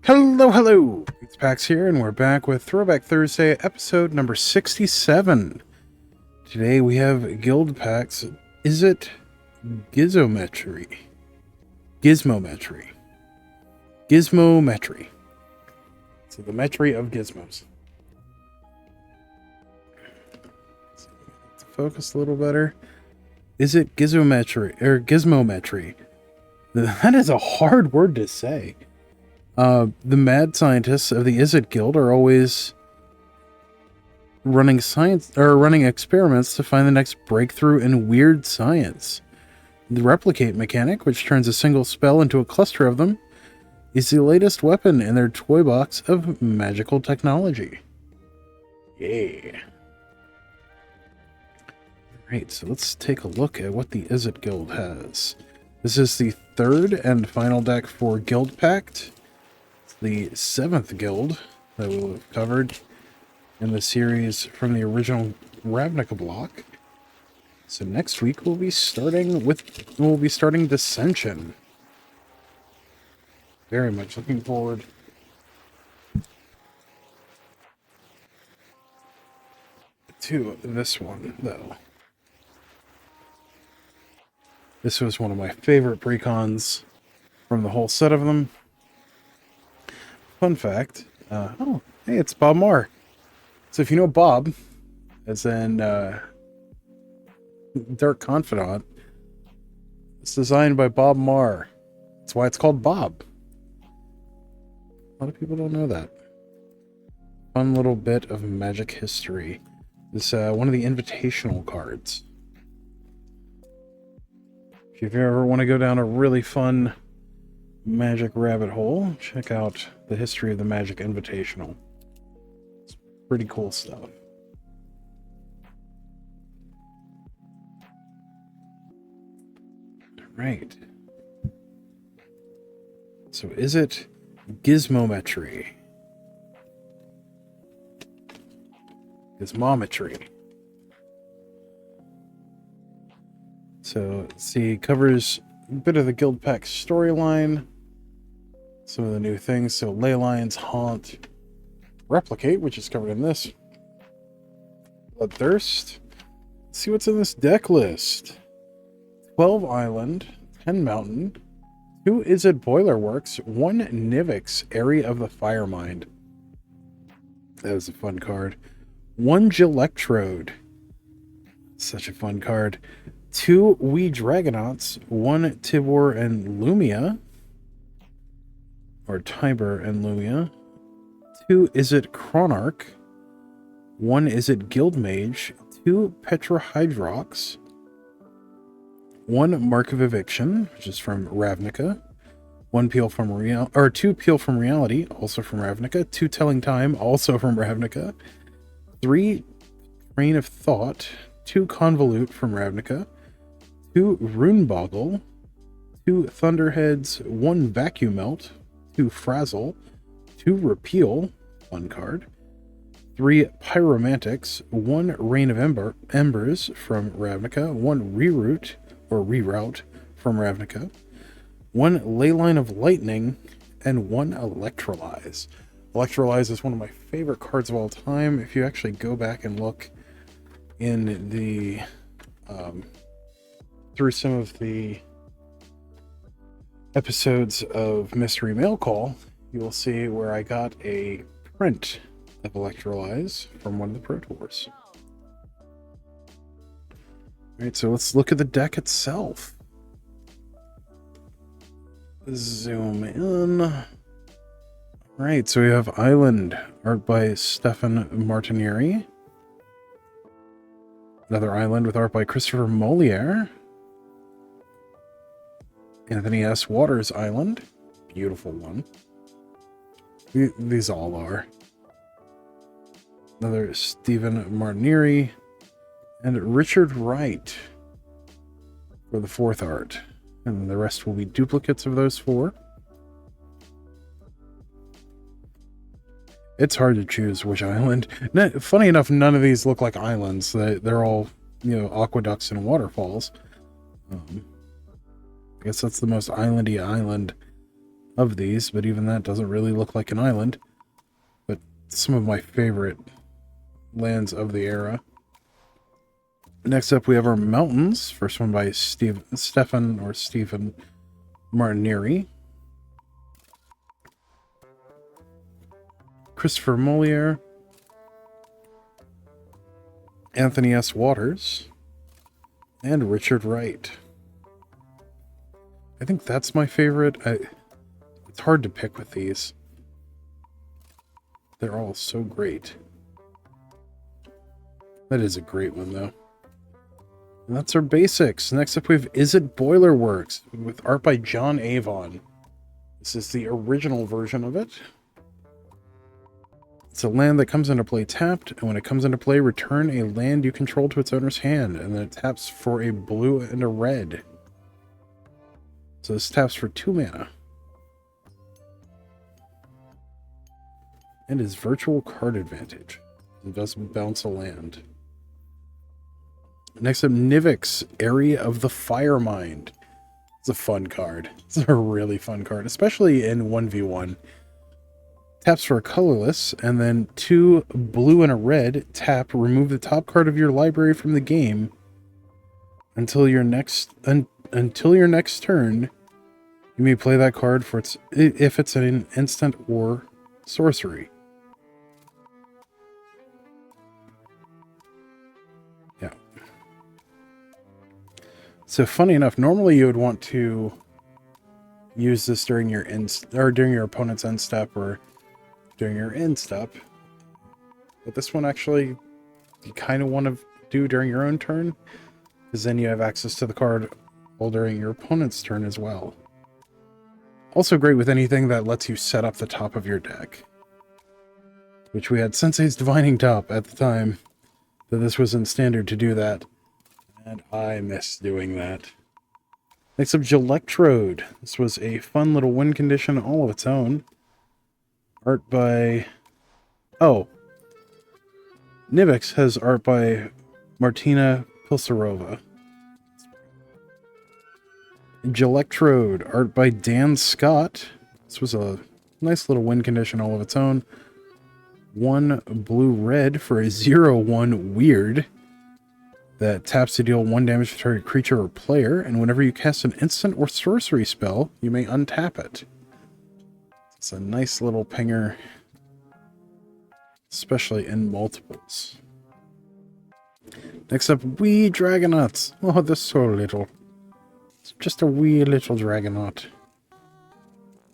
Hello, hello! It's Pax here, and we're back with Throwback Thursday, episode number 67. Today we have Guildpact's Izzet Gizmometry. Gizmometry. So the metry of gizmos. Let's focus a little better. Izzet Gizmometry. That is a hard word to say. The mad scientists of the Izzet Guild are always running experiments to find the next breakthrough in weird science. The replicate mechanic, which turns a single spell into a cluster of them, is the latest weapon in their toy box of magical technology. Yeah. Alright, so let's take a look at what the Izzet Guild has. This is the third and final deck for Guildpact. The 7th guild that we'll have covered in the series from the original Ravnica block. So next week we'll be starting Dissension. Very much looking forward to this one, though. This was one of my favorite precons from the whole set of them. Fun fact, oh, hey, it's Bob Marr. So if you know Bob, as in Dark Confidant, it's designed by Bob Marr. That's why it's called Bob. A lot of people don't know that. Fun little bit of magic history. This one of the invitational cards. If you ever want to go down a really fun magic rabbit hole, check out the history of the Magic Invitational. It's pretty cool stuff. Right. So Izzet Gizmometry. Gizmometry. So, see, covers a bit of the Guildpact storyline. Some of the new things, so Ley Lines, Haunt, Replicate, which is covered in this. Bloodthirst. Let's see what's in this deck list. 12 Island, 10 Mountain, 2 Izzet Boilerworks, 1 Nivix, Area of the Firemind. That was a fun card. 1 Gelectrode. Such a fun card. 2 Wee Dragonauts, 1 Tibor and Lumia. Or Tiber and Lumia. 2 Izzet Chronarch. 1 Izzet Guildmage. 2 Petrahydrox. 1 Mark of Eviction, which is from Ravnica. 2 Peel from Reality, also from Ravnica. 2 Telling Time, also from Ravnica. 3 Train of Thought. 2 Convolute from Ravnica. 2 Runeboggle. 2 Thunderheads. 1 Vacuum Melt. 2 Frazzle, 2 Repeal, fun card, 3 Pyromantics, 1 Rain of Embers from Ravnica, 1 Reroute from Ravnica, 1 Leyline of Lightning, and 1 Electrolyze. Electrolyze is one of my favorite cards of all time. If you actually go back and look in the through some of the episodes of Mystery Mail Call, you will see where I got a print of Electrolyze from one of the Pro Tours. Alright, so let's look at the deck itself. Zoom in. Alright, so we have Island, art by Stefan Martinieri. Another Island with art by Christopher Moliere. Anthony S. Waters Island. Beautiful one. These all are. Another Stephen Martinieri. And Richard Wright for the 4th art. And the rest will be duplicates of those 4. It's hard to choose which island. Funny enough, none of these look like islands. They're all, aqueducts and waterfalls. I guess that's the most islandy island of these, but even that doesn't really look like an island. But some of my favorite lands of the era. Next up, we have our mountains. First one by Stephen Martinieri. Christopher Moliere. Anthony S. Waters. And Richard Wright. I think that's my favorite. It's hard to pick with these. They're all so great. That is a great one, though. And that's our basics. Next up, we have Izzet Boiler Works with art by John Avon. This is the original version of it. It's a land that comes into play tapped, and when it comes into play, return a land you control to its owner's hand, and then it taps for a blue and a red. So this taps for 2 mana. And is virtual card advantage. It doesn't bounce a land. Next up, Nivix, Area of the Firemind. It's a fun card. It's a really fun card, especially in 1v1. Taps for a colorless, and then 2 blue and a red. Tap, remove the top card of your library from the game until your next turn. You may play that card for if it's an instant or sorcery. So funny enough, normally you would want to use this during your during your opponent's end step or during your end step. But this one actually you kind of want to do during your own turn, because then you have access to the card while during your opponent's turn as well. Also great with anything that lets you set up the top of your deck, which we had Sensei's Divining Top at the time that this was in standard to do that. And I miss doing that. Next up, Electrode. This was a fun little win condition all of its own. Art by... Oh. Nivix has art by Martina Pilsarova. Electrode. Art by Dan Scott. This was a nice little win condition all of its own. 1 blue-red for a 0/1 weird. That taps to deal 1 damage to target creature or player, and whenever you cast an instant or sorcery spell, you may untap it. It's a nice little pinger, especially in multiples. Next up, wee Dragonauts. Oh, they're so little. It's just a wee little Dragonaut.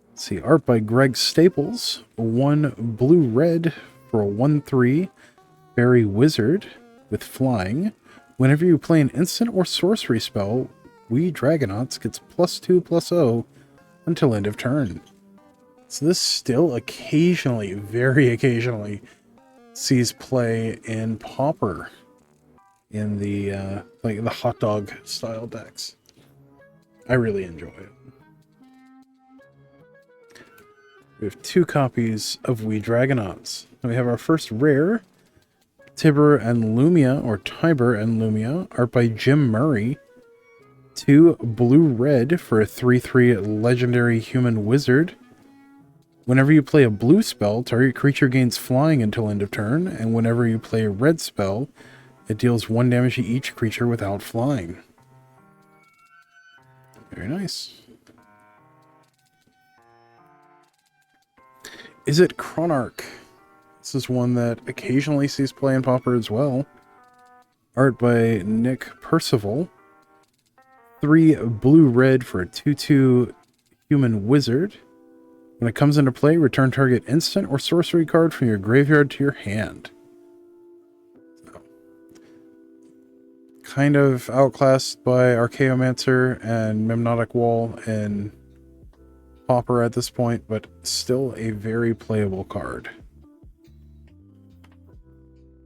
Let's see, art by Greg Staples. 1 blue-red for a 1/3 fairy wizard with flying. Whenever you play an instant or sorcery spell, wee Dragonauts gets +2/+0 until end of turn. So this still occasionally, very occasionally, sees play in Pauper in the like the hot dog style decks. I really enjoy it. We have 2 copies of wee Dragonauts. And we have our first rare, Tiber and Lumia, or Tiber and Lumia, art by Jim Murray. 2 blue-red for a 3/3 legendary human wizard. Whenever you play a blue spell, target creature gains flying until end of turn, and whenever you play a red spell, it deals 1 damage to each creature without flying. Very nice. Izzet Chronarch. This is one that occasionally sees play in Pauper as well. Art by Nick Percival. 3 blue-red for a 2/2 human wizard. When it comes into play, return target instant or sorcery card from your graveyard to your hand. So, kind of outclassed by Archaeomancer and Memnotic Wall and Pauper at this point, but still a very playable card.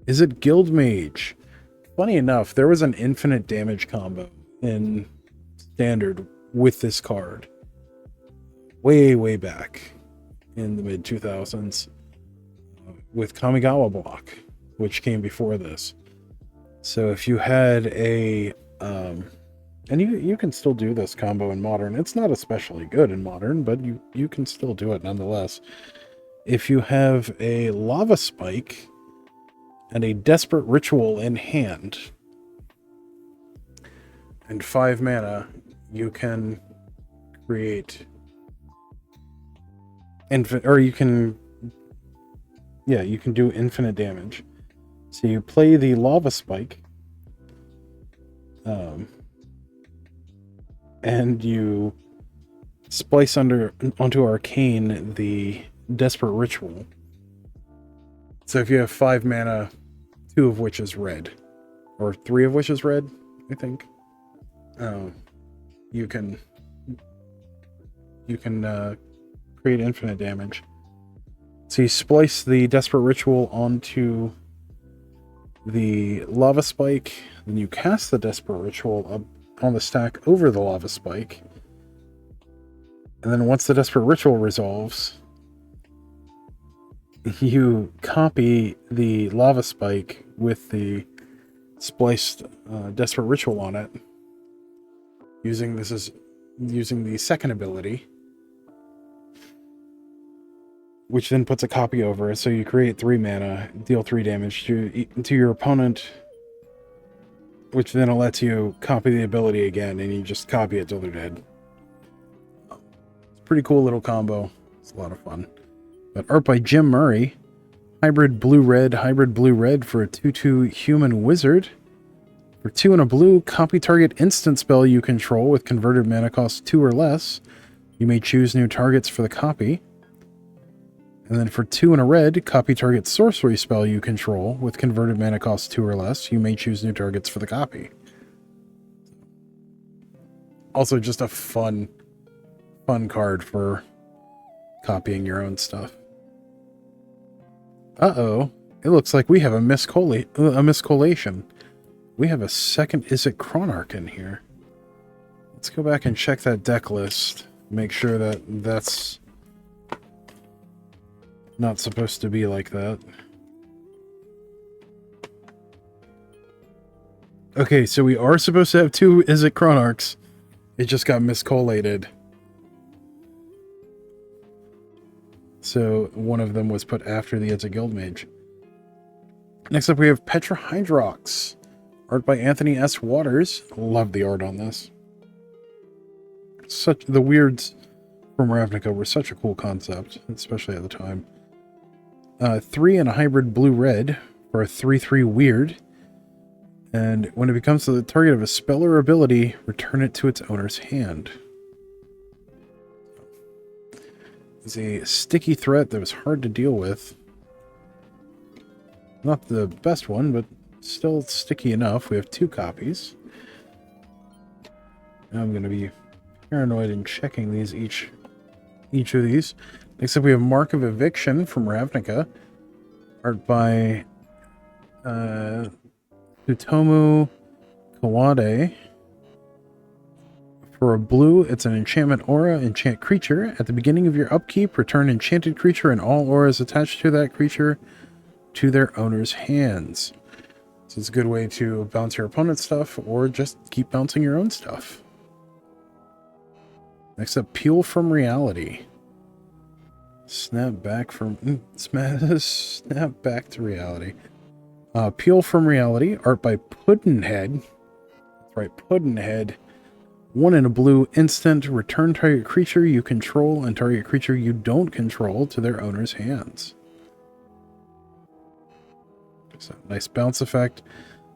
Izzet Guildmage. Funny enough, there was an infinite damage combo in Standard with this card. Way back in the mid-2000s with Kamigawa block, which came before this. So if you had a And you can still do this combo in Modern. It's not especially good in Modern, but you can still do it nonetheless. If you have a Lava Spike and a Desperate Ritual in hand, and 5 mana, you can create you can do infinite damage. So you play the Lava Spike, and you splice onto Arcane the Desperate Ritual. So if you have 5 mana, 2 of which is red, or 3 of which is red, I think, you can create infinite damage. So you splice the Desperate Ritual onto the Lava Spike, then you cast the Desperate Ritual up on the stack over the Lava Spike, and then once the Desperate Ritual resolves, you copy the Lava Spike with the spliced Desperate Ritual on it, using the second ability, which then puts a copy over it. So you create 3 mana, deal 3 damage to your opponent, which then lets you copy the ability again, and you just copy it till they're dead. It's a pretty cool little combo. It's a lot of fun. But art by Jim Murray. Hybrid blue-red for a 2/2 human wizard. For 2 and a blue, copy target instant spell you control with converted mana cost 2 or less. You may choose new targets for the copy. And then for 2 and a red, copy target sorcery spell you control with converted mana cost 2 or less. You may choose new targets for the copy. Also, just a fun card for copying your own stuff. Uh-oh. It looks like we have a miscollation. We have a second Izzet Chronarch in here. Let's go back and check that deck list. Make sure that that's not supposed to be like that. Okay, so we are supposed to have 2 Izzet Chronarchs. It just got miscollated. So one of them was put after the Izzet Guildmage. Next up we have Petrahydrox. Art by Anthony S. Waters. Love the art on this. The weirds from Ravnica were such a cool concept, especially at the time. 3 and a hybrid blue-red for a 3/3 weird. And when it becomes the target of a spell or ability, return it to its owner's hand. It's a sticky threat that was hard to deal with. Not the best one, but still sticky enough. We have 2 copies. Now I'm going to be paranoid and checking these each of these. Next up we have Mark of Eviction from Ravnica. Art by Tsutomu Kawade. For a blue, it's an enchantment aura, enchant creature. At the beginning of your upkeep, return enchanted creature and all auras attached to that creature to their owner's hands. So it's a good way to bounce your opponent's stuff or just keep bouncing your own stuff. Next up, Peel from Reality. Snap back to reality. Peel from Reality, art by Puddinhead. That's right, Puddinhead. 1 in a blue instant, return target creature you control and target creature you don't control to their owner's hands. So, nice bounce effect.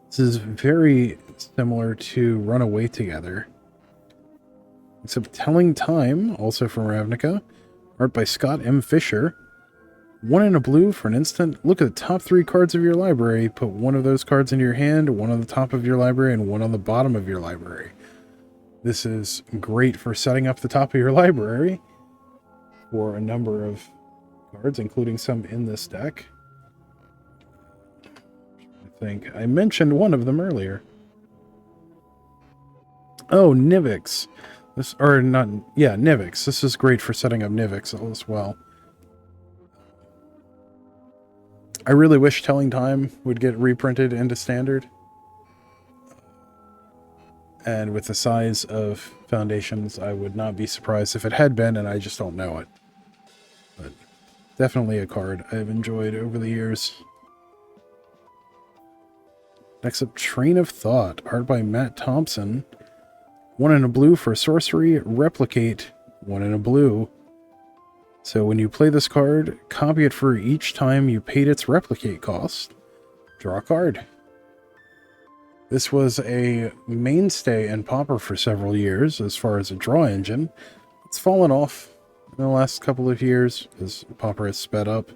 This is very similar to Run Away Together. Except Telling Time, also from Ravnica. Art by Scott M. Fisher. 1 in a blue for an instant. Look at the top 3 cards of your library. Put 1 of those cards into your hand, 1 on the top of your library, and 1 on the bottom of your library. This is great for setting up the top of your library for a number of cards, including some in this deck. I think I mentioned one of them earlier. Oh, Nivix. Nivix. This is great for setting up Nivix as well. I really wish Telling Time would get reprinted into Standard. And with the size of Foundations, I would not be surprised if it had been, and I just don't know it. But definitely a card I've enjoyed over the years. Next up, Train of Thought, art by Matt Thompson. 1 in a blue for sorcery, replicate 1 in a blue. So when you play this card, copy it for each time you paid its replicate cost. Draw a card. This was a mainstay in Pauper for several years as far as a draw engine. It's fallen off in the last couple of years as Pauper has sped up.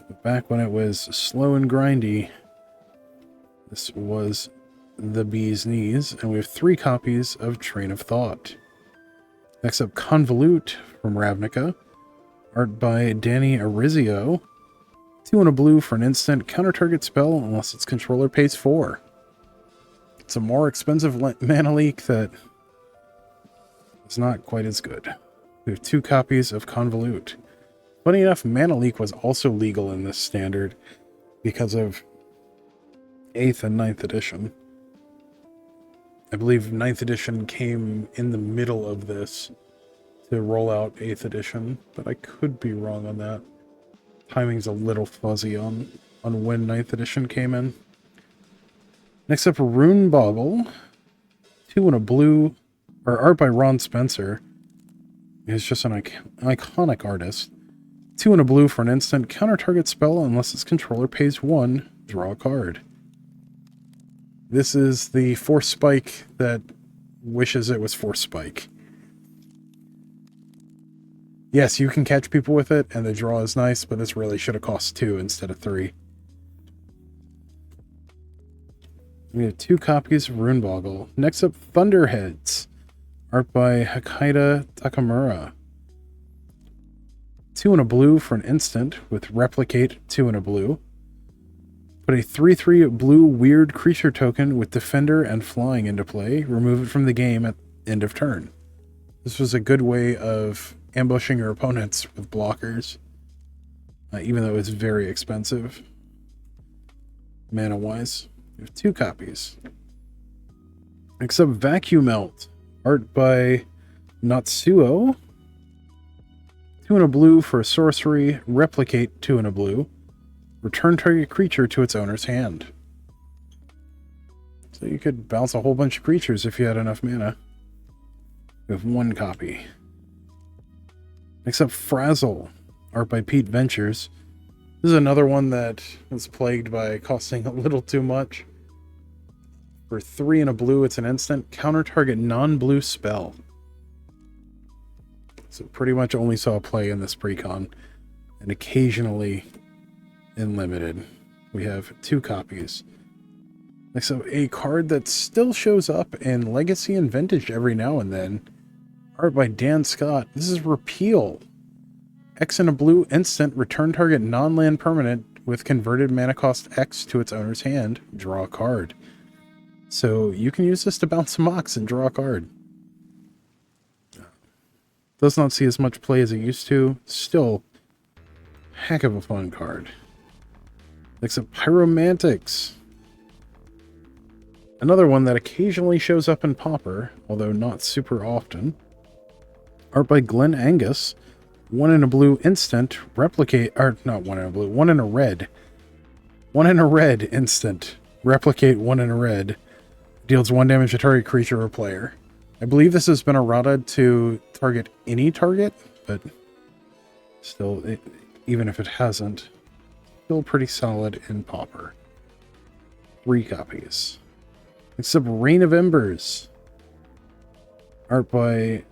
But back when it was slow and grindy, this was the bee's knees, and we have 3 copies of Train of Thought. Next up, Convolute from Ravnica, art by Danny Arizio. 2 in a blue for an instant, counter target spell unless its controller pays 4. It's a more expensive mana leak that is not quite as good. We have 2 copies of Convolute. Funny enough, mana leak was also legal in this standard because of 8th and 9th edition. I believe 9th edition came in the middle of this to roll out 8th edition, but I could be wrong on that. Timing's a little fuzzy on when 9th edition came in. Next up, Rune Boggle. 2 in a blue, or art by Ron Spencer. He's just an iconic artist. 2 in a blue for an instant, counter target spell unless its controller pays 1, draw a card. This is the Force Spike that wishes it was Force Spike. Yes, you can catch people with it, and the draw is nice, but this really should have cost 2 instead of 3. We have 2 copies of Runeboggle. Next up, Thunderheads, art by Hakata Takamura. 2 in a blue for an instant, with Replicate 2 in a blue. Put a 3/3 blue weird creature token with Defender and Flying into play. Remove it from the game at end of turn. This was a good way of ambushing your opponents with blockers, even though it's very expensive mana-wise. We have 2 copies. Next up, Vacuum Melt, art by Natsuo. 2 in a blue for a sorcery, replicate 2 in a blue. Return target creature to its owner's hand. So you could bounce a whole bunch of creatures if you had enough mana. We have 1 copy. Next up, Frazzle, art by Pete Ventures. This is another one that was plagued by costing a little too much. For 3 in a blue, it's an instant. Counter target non-blue spell. So pretty much only saw play in this precon. And occasionally in limited. We have 2 copies. Next up, a card that still shows up in Legacy and Vintage every now and then. Art by Dan Scott. This is Repeal. X in a blue instant, return target non-land permanent with converted mana cost X to its owner's hand, draw a card. So you can use this to bounce some mocks and draw a card. Does not see as much play as it used to. Still, heck of a fun card. Next up, Pyromantics. Another one that occasionally shows up in Pauper, although not super often. Art by Glenn Angus. 1 in a blue instant, replicate, or not 1 in a blue, 1 in a red. 1 in a red instant, replicate 1 in a red. Deals 1 damage to target creature or player. I believe this has been errata to target any target, but still, even if it hasn't, still pretty solid in Pauper. 3 copies. Except Reign of Embers. Art by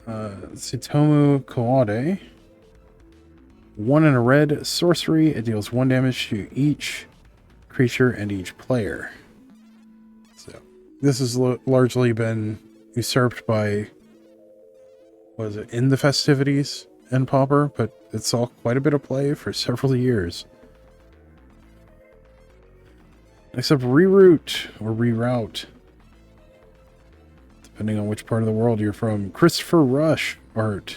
Tsutomu Kawade. 1 in a red sorcery. It deals 1 damage to each creature and each player. So this has largely been usurped by, what is it, In the Festivities and Pauper, but it saw quite a bit of play for several years. Next up, Reroute, or Reroute, depending on which part of the world you're from. Christopher Rush art.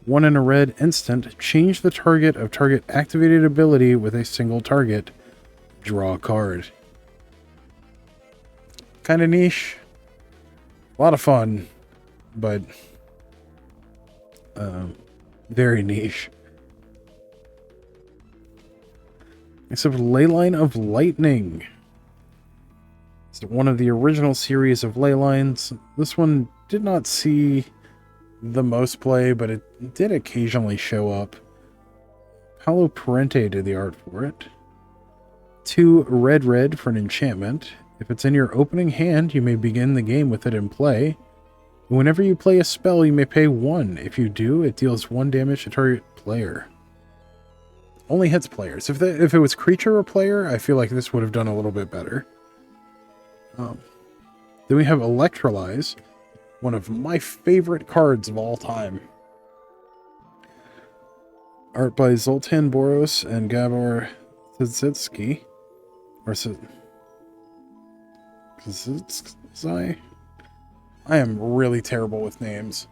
1 in a red instant. Change the target of target activated ability with a single target. Draw a card. Kind of niche. A lot of fun, but very niche. Except Leyline of Lightning. It's one of the original series of ley lines. This one did not see the most play, but it did occasionally show up. Paulo Parente did the art for it. 2 red for an enchantment. If it's in your opening hand, you may begin the game with it in play. Whenever you play a spell, you may pay 1. If you do, it deals 1 damage to target player. Only hits players. If it was creature or player, I feel like this would have done a little bit better. Then we have Electrolyze, one of my favorite cards of all time. Art by Zoltan Boros and Gabor Szczycki. Or Szczycki? I am really terrible with names.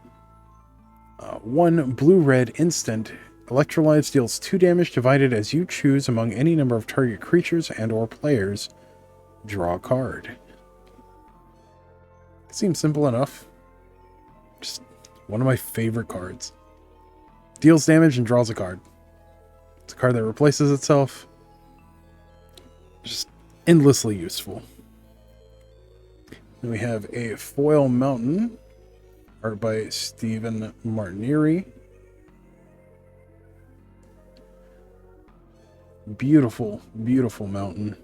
1 blue-red instant. Electrolyze deals 2 damage divided as you choose among any number of target creatures and or players. Draw a card. Seems simple enough. Just one of my favorite cards. Deals damage and draws a card. It's a card that replaces itself. Just endlessly useful. Then we have a Foil Mountain. Art by Stephen Martinieri. Beautiful, beautiful mountain.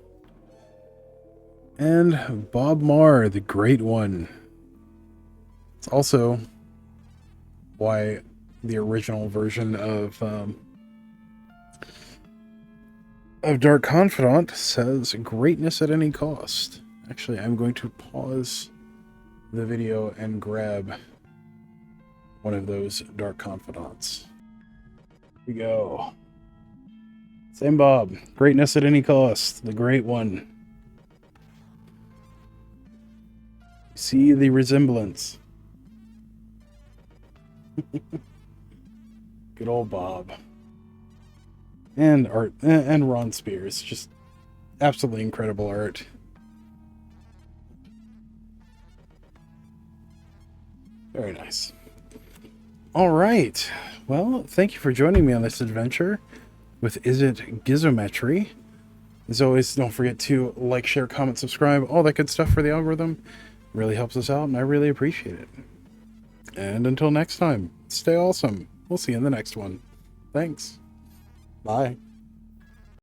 And Bob Marr, the Great One. It's also why the original version of Dark Confidant says greatness at any cost. Actually, I'm going to pause the video and grab one of those Dark Confidants. Here we go. Same Bob. Greatness at any cost. The Great One. See the resemblance. Good old Bob. And art, and Ron Spears. Just absolutely incredible art. Very nice. All right. Well, thank you for joining me on this adventure with Izzet Gizmometry. As always, don't forget to like, share, comment, subscribe, all that good stuff for the algorithm. Really helps us out, and I really appreciate it. And until next time, stay awesome. We'll see you in the next one. Thanks. Bye.